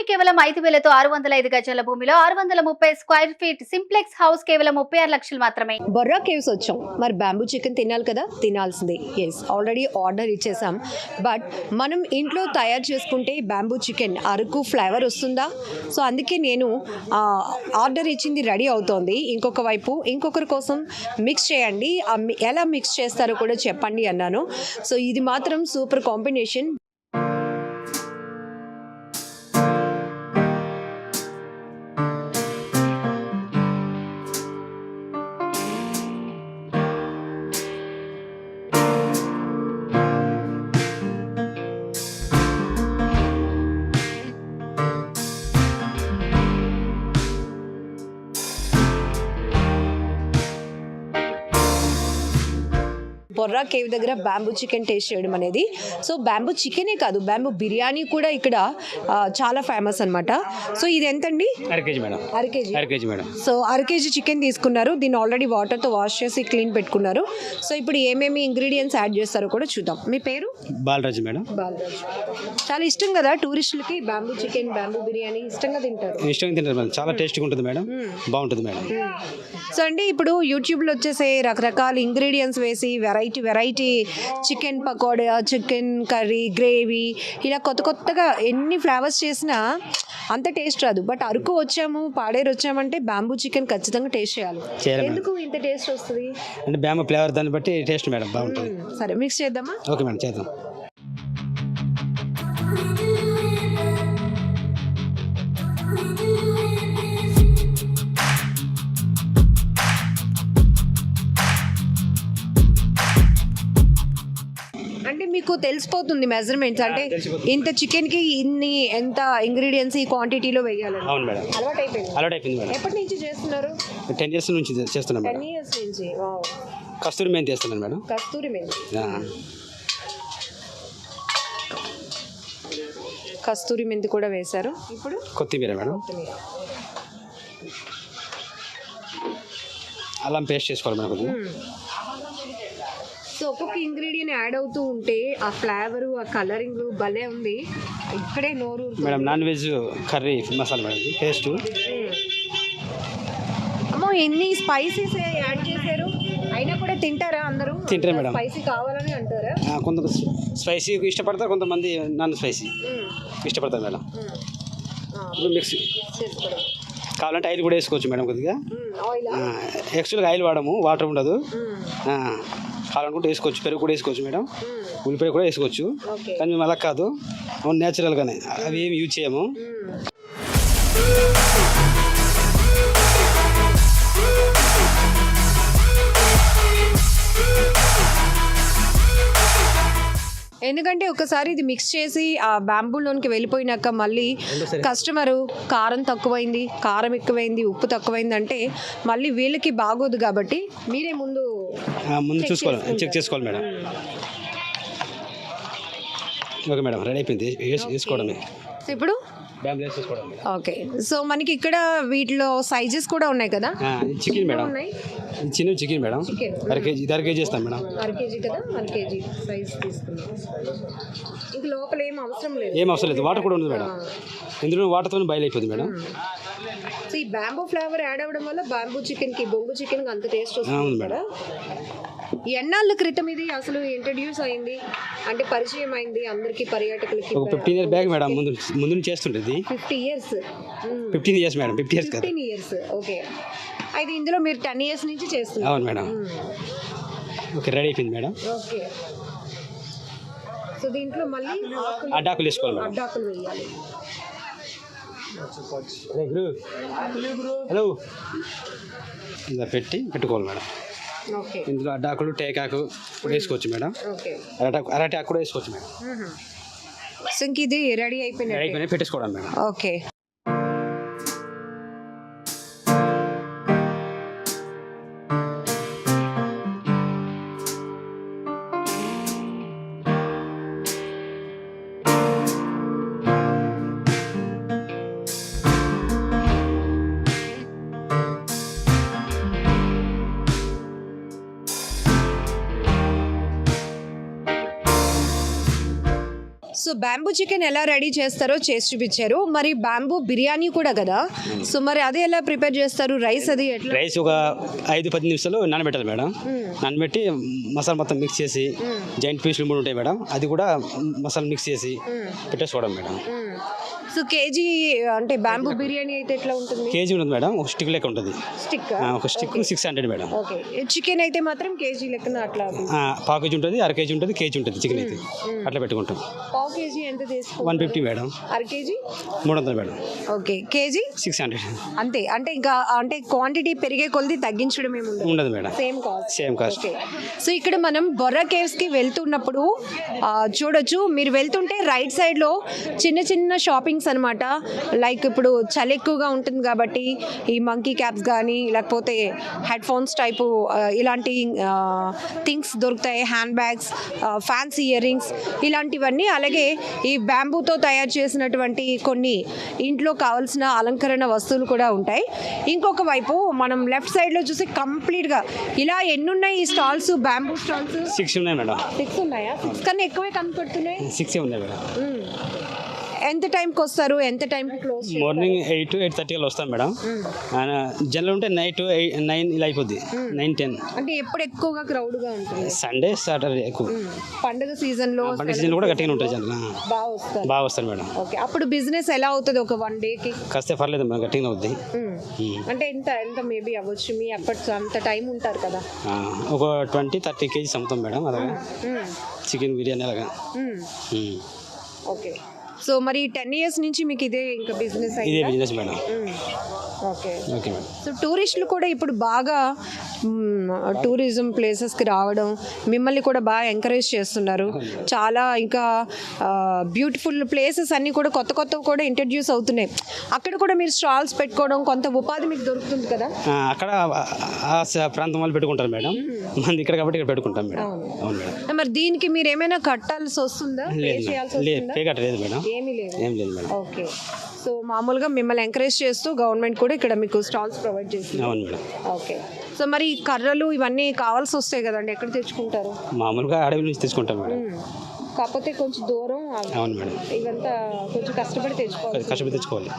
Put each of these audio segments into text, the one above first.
భూమి కేవలం 5,000తో 605 గజాల భూమిలో 630 స్క్వేర్ ఫీట్ సింప్లెక్స్ హౌస్ కేవలం 36 లక్షలు మాత్రమే. బొర్రా కేవ్స్ వచ్చాం. మరి బ్యాంబూ చికెన్ తినాలి కదా, తినాల్సిందే. ఎస్, ఆల్రెడీ ఆర్డర్ ఇచ్చేసాం. బట్ మనం ఇంట్లో తయారు చేసుకుంటే బ్యాంబూ చికెన్ అరకు ఫ్లేవర్ వస్తుందా? సో అందుకే నేను ఆర్డర్ ఇచ్చింది రెడీ అవుతోంది. ఇంకొక వైపు ఇంకొకరి కోసం మిక్స్ చేయండి, ఎలా మిక్స్ చేస్తారో కూడా చెప్పండి అన్నాను. సో ఇది మాత్రం సూపర్ కాంబినేషన్. బొర్రా కేవ్ దగ్గర బ్యాంబూ చికెన్ టేస్ట్ చేయడం అనేది, సో బ్యాంబూ చికెనే కాదు, బ్యాంబూ బిర్యానీ కూడా ఇక్కడ చాలా ఫేమస్ అనమాట. సో ఇది ఎంతండి? అరకేజీ మేడం. అరకేజీ మేడం. సో అరకేజీ చికెన్ తీసుకున్నారు. దీన్ని ఆల్రెడీ వాటర్తో వాష్ చేసి క్లీన్ పెట్టుకున్నారు. సో ఇప్పుడు ఏమేమి ఇంగ్రీడియంట్స్ యాడ్ చేస్తారో కూడా చూద్దాం. మీ పేరు? బాలరాజు మేడం. బాలరాజు. చాలా ఇష్టం కదా టూరిస్టులకి బ్యాంబూ చికెన్, బ్యాంబూ బిర్యానీ ఇష్టంగా తింటారు. ఇష్టంగా తింటారు మేడం. చాలా టేస్ట్గా ఉంటుంది మేడం. బాగుంటుంది మేడం. సో అండి, ఇప్పుడు యూట్యూబ్లో వచ్చేసే రకరకాల ఇంగ్రీడియంట్స్ వేసి variety chicken pakoda, chicken curry, gravy, ఇలా కొత్తగా ఎన్ని ఫ్లేవర్స్ చేసినా అంత టేస్ట్ రాదు. బట్ అరకు వచ్చాము, పాడేరు వచ్చామంటే బ్యాంబూ చికెన్ ఖచ్చితంగా టేస్ట్ చేయాలి. ఎందుకు ఇంత టేస్ట్ వస్తుంది అంటే బ్యాంబూ ఫ్లేవర్ దాన్ని బట్టి టేస్ట్ మేడం బాగుంటుంది. సరే మిక్స్ చేద్దామా? ఓకే మేడం, చేద్దాం. అంటే మీకు తెలిసిపోతుంది మెజర్మెంట్స్, అంటే ఇంత చికెన్ కి ఎంత ఇంగ్రీడియంట్స్ ఈ క్వాంటిటీలో వేయాలని? అవును మేడం. అలవాటు అయిపోయింది మేడం. ఎప్పటి నుంచి చేస్తున్నారు? 10 years నుంచి చేస్తున్నాం మేడం. 10 years నుంచి. కస్తూరి మెంతి చేస్తున్నాను మేడం. కస్తూరి మెంతి. కస్తూరి మెంతి కూడా వేశారు. ఇప్పుడు కొత్తిమీర మేడం. అల్లం పేస్ట్ చేసుకోవాలి మేడం కొద్దిగా. సో ఒక్కొక్క ఇంగ్రీడియంట్ యాడ్ అవుతూ ఉంటే ఆ ఫ్లేవరు, ఆ కలరింగ్ భలే ఉంది. ఇక్కడే నోరు madam. Non veg curry masala madam, taste. అమ్మో, ఎన్ని స్పైసెస్ యాడ్ చేశారు, అయినా కూడా తింటారా అందరూ? తింటారు మేడం. స్పైసీ కావాలని అంటారా? కొంతమంది స్పైసీ ఇష్టపడతారు, కొంతమంది నాన్ స్పైసీ ఇష్టపడతారు మేడం. మిక్స్ కావాలంటే ఆయిల్ కూడా వేసుకోవచ్చు మేడం కొద్దిగా. యాక్చువల్గా ఆయిల్ వాడము, వాటర్ ఉండదు. కావాలనుకుంటే వేసుకోవచ్చు, పెరుగు కూడా వేసుకోవచ్చు మేడం, ఉల్లిపాయ కూడా వేసుకోవచ్చు. కానీ మేము అలా కాదు, న్యాచురల్గానే, అవి ఏమి యూజ్ చేయము. ఎందుకంటే ఒకసారి ఇది మిక్స్ చేసి ఆ బ్యాంబూలోనికి వెళ్ళిపోయినాక మళ్ళీ కస్టమరు కారం తక్కువైంది, కారం ఎక్కువైంది, ఉప్పు తక్కువైంది అంటే మళ్ళీ వీళ్ళకి బాగోదు. కాబట్టి మీరే ముందు చూసుకోవాలి, చెక్ చేసుకోవాలి మేడం. ఓకే మేడం, రెడీ అయిపోయింది, వేసుకోవడమే. ఇప్పుడు ఓకే. సో మనకి ఇక్కడ వీటిలో సైజెస్ కూడా ఉన్నాయి కదా? చికెన్ మేడం, చిన్న చికెన్ మేడం. అర కేజీ చేస్తాం మేడం. అరకేజీ కదా, 1 kg సైజ్ తీసుకున్నాం. ఇంక లోపల ఏం అవసరం లేదు, వాటర్ కూడా ఉంది మేడం. ఇందులో వాటర్తో బాయిల్ అయిపోతుంది మేడం. సో ఈ బ్యాంబూ ఫ్లేవర్ యాడ్ అవ్వడం వల్ల బ్యాంబూ చికెన్కి, బొంగు చికెన్కి అంత టేస్ట్ వస్తుంది మేడం. ఎన్నాళ్ళ క్రితం ఇది అసలు ఇంట్రడ్యూస్ అయింది, అంటే పరిచయం అయింది అందరికి, పర్యాటకులకి? 15 years బ్యాక్ మేడం. ముందు నుంచి చేస్తుంటుంది. 50 years. 15 years madam. 15 years. Okay. అయితే ఇందులో మీరు 10 years నుంచి చేస్తున్నారు? అవును మేడం. ఓకే, రెడీ అయిపోయింది మేడం. ఓకే. సో దీంట్లో మళ్ళీ అడ్డాకులు వేసుకోవాలి మేడం. అడ్డాకులు వేయాలి. హలో, ఇలా పెట్టుకోవాలి మేడం. ఇందులో అడ్డాకులు, టేకాకు కూడా వేసుకోవచ్చు మేడం. అరటాకు కూడా వేసుకోవచ్చు మేడం. సో ఇంక ఇది రెడీ అయిపోయినాయి, పెట్టేసుకోవడం madam. Okay. So bamboo chicken ఎలా రెడీ చేస్తారో చేసి చూపించారు. మరి బ్యాంబూ బిర్యానీ కూడా కదా, సో మరి అది ఎలా ప్రిపేర్ చేస్తారు? రైస్ అది ఎట్లా? రైస్ ఒక 5-10 నిమిషాలు నానబెట్టాలి మేడం. నానబెట్టి మసాలా మొత్తం మిక్స్ చేసి జాయింట్ పీసులు 3 ఉంటాయి మేడం, అది కూడా మసాలా మిక్స్ చేసి పెట్టేసుకోవడం మేడం. సో కేజీ అంటే బ్యాంబూ బిర్యానీ అయితే ఎట్లా ఉంటుంది? కేజీ ఉంటుంది మేడం, ఒక స్టిక్ లెక్క ఉంటుంది. స్టిక్ ఒక స్టిక్ 600 మేడం. ఓకే. చికెన్ అయితే మాత్రం కేజీ లెక్కన అట్లా పావు కేజీ ఉంటుంది, అర కేజీ ఉంటుంది, కేజీ ఉంటుంది చికెన్ అయితే. అట్లా పెట్టుకుంటాం. పావు కేజీ ఎంత తీసుకో? 150 మేడం. అర కేజీ 300 మేడం. ఓకే. కేజీ 600 అంతే. అంటే ఇంకా అంటే క్వాంటిటీ పెరిగే కొలది తగ్గించడం ఏమి ఉండదు madam, same cost. Okay. So ఇక్కడ మనం బొర్రా కేవ్స్కి వెళ్తున్నప్పుడు చూడొచ్చు, మీరు వెళ్తుంటే రైట్ సైడ్లో చిన్న చిన్న షాపింగ్స్ అనమాట. లైక్ ఇప్పుడు చలి ఎక్కువగా ఉంటుంది కాబట్టి ఈ మంకీ క్యాప్స్ కానీ లేకపోతే హెడ్ ఫోన్స్ టైపు ఇలాంటి థింగ్స్ దొరుకుతాయి. Hand bags, fancy ear rings ఇలాంటివన్నీ. అలాగే ఈ బ్యాంబూతో తయారు చేసినటువంటి కొన్ని ఇంట్లో కావాల్సిన అలంకరణ వస్తువులు కూడా ఉంటాయి. ఇంకొక వైపు మనం లెఫ్ట్ సైడ్లో చూసి కంప్లీట్గా ఇలా ఎన్నున్నాయి ఈ స్టాల్స్, బ్యాంబూ స్టాల్స్? 6 ఉన్నాయి మేడం. 6 ఉన్నాయా? 6 కన్నా ఎక్కువే కనపడుతున్నాయి. 6 ఉన్నాయి మేడం. ఎంత టైంకి వస్తారు, ఎంత టైంకి క్లోజ్? మార్నింగ్ 8 to 8:30 వస్తాం మేడం. జనరల్ ఉంటే నైట్ 9 ఇలా అయిపోద్ది, 9-10. అంటే ఎప్పుడు ఎక్కువగా క్రౌడ్గా ఉంటుంది? సండే సాటర్డే ఎక్కువ. పండుగ సీజన్లో పండుగ సీజన్ కూడా గట్టిగా ఉంటుంది జనరల్. బాగా వస్తారు మేడం. ఓకే. అప్పుడు బిజినెస్ ఎలా అవుతుంది ఒక 1 డేకి? కాస్తే పర్లేదు మేడం, గట్టిగా అవుద్ది. అంటే ఎంత ఎంత మేబీ అవ్వచ్చు, మీ ఎఫర్ట్స్ అంత టైం ఉంటారు కదా. ఒక 20-30 కేజీస్ అమ్ముతాం మేడం. అలాగా చికెన్ బిర్యానీ అలాగా. ఓకే. సో మరి 10 years నుంచి మీకు ఇదే ఇంకా బిజినెస్ ఇదే business madam. Okay. Okay madam. So టూరిస్టులు కూడా ఇప్పుడు బాగా టూరిజం ప్లేసెస్కి రావడం, మిమ్మల్ని కూడా బాగా ఎంకరేజ్ చేస్తున్నారు. చాలా ఇంకా బ్యూటిఫుల్ ప్లేసెస్ అన్నీ కూడా కొత్త కొత్తవి కూడా ఇంట్రడ్యూస్ అవుతున్నాయి. అక్కడ కూడా మీరు స్టాల్స్ పెట్టుకోవడం, కొంత ఉపాధి మీకు దొరుకుతుంది కదా. అక్కడ ఆ ప్రాంతం వాళ్ళు పెట్టుకుంటారు మేడం, మంది ఇక్కడ కాబట్టి ఇక్కడ పెట్టుకుంటాం మేడం. అవును మేడం. మరి దీనికి మీరు ఏమైనా కట్టాల్సి వస్తుందా? పే కట్టలేదు మేడం. ఏమీ లేదు. ఏం లేదు మేడం. ఓకే. సో మామూలుగా మిమ్మల్ని ఎంకరేజ్ చేస్తూ గవర్నమెంట్ కూడా ఇక్కడ మీకు స్టాల్స్ ప్రొవైడ్ చేస్తుంది. అవును మేడం. ఓకే. సో మరి కర్రలు ఇవన్నీ కావాల్సి వస్తాయి కదండి, ఎక్కడ తెచ్చుకుంటారు? మామూలుగా అడవి నుంచి తెచ్చుకుంటాం మేడం. కాకపోతే కొంచెం దూరం. అవును మేడం. ఇవంతా కొంచెం కష్టపడి తెచ్చుకోవాలి.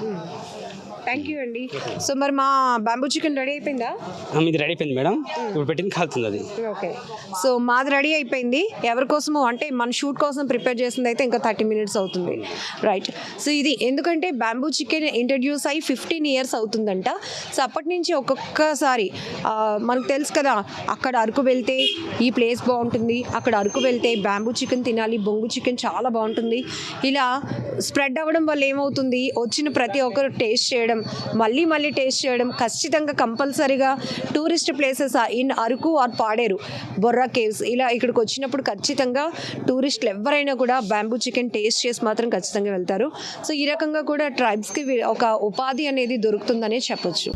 థ్యాంక్ యూ అండి. సో మరి మా బ్యాంబూ చికెన్ రెడీ అయిపోయిందా? మీది రెడీ అయిపోయింది మేడం, ఇప్పుడు పెట్టింది కాలుతుంది అది. ఓకే. సో మాది రెడీ అయిపోయింది. ఎవరి కోసము అంటే మన షూట్ కోసం ప్రిపేర్ చేసింది అయితే ఇంకా 30 minutes అవుతుంది. రైట్. సో ఇది ఎందుకంటే బ్యాంబూ చికెన్ ఇంట్రడ్యూస్ అయ్యి 15 years అవుతుందంట. సో అప్పటి నుంచి ఒక్కొక్కసారి మనకు తెలుసు కదా, అక్కడ అరకు వెళ్తే ఈ ప్లేస్ బాగుంటుంది, అక్కడ అరకు వెళ్తే బ్యాంబూ చికెన్ తినాలి, బొంగు చికెన్ చాలా బాగుంటుంది. ఇలా స్ప్రెడ్ అవ్వడం వల్ల ఏమవుతుంది, వచ్చిన ప్రతి ఒక్కరు టేస్ట్ చేయడం, మళ్ళీ టేస్ట్ చేయడం, ఖచ్చితంగా కంపల్సరీగా tourist places in Araku or Paderu, Borra caves ఇలా ఇక్కడికి వచ్చినప్పుడు ఖచ్చితంగా టూరిస్టులు ఎవరైనా కూడా బ్యాంబూ చికెన్ టేస్ట్ చేసి మాత్రం ఖచ్చితంగా వెళ్తారు. సో ఈ రకంగా కూడా ట్రైబ్స్కి ఒక ఉపాధి అనేది దొరుకుతుందనే చెప్పొచ్చు.